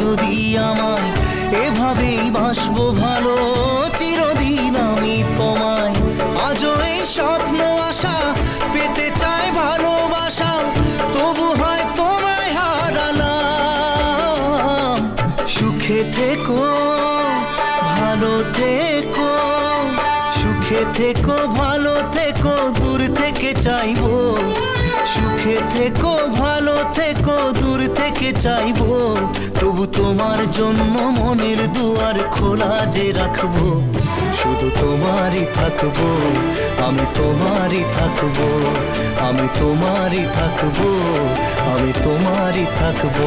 যদি আমায়, এভাবেই বাসবো ভালো চিরদিন আমি তোমায়। আজও এই স্বপ্ন আশা পেতে চাই ভালোবাসা, তবু হয় তোমায় হারালাম। সুখে থেকো, ভালো থেকো, সুখে থেকো, ভালো থেকো, দূর থেকে চাইবো। সুখে থেকো, ভালো থেকো, দূর থেকে চাইবো। তবু তোমার জন্য মনের দুয়ার খোলা যে রাখবো। শুধু তোমারই থাকবো, আমি তোমারই থাকবো, আমি তোমারই থাকবো, আমি তোমারই থাকবো।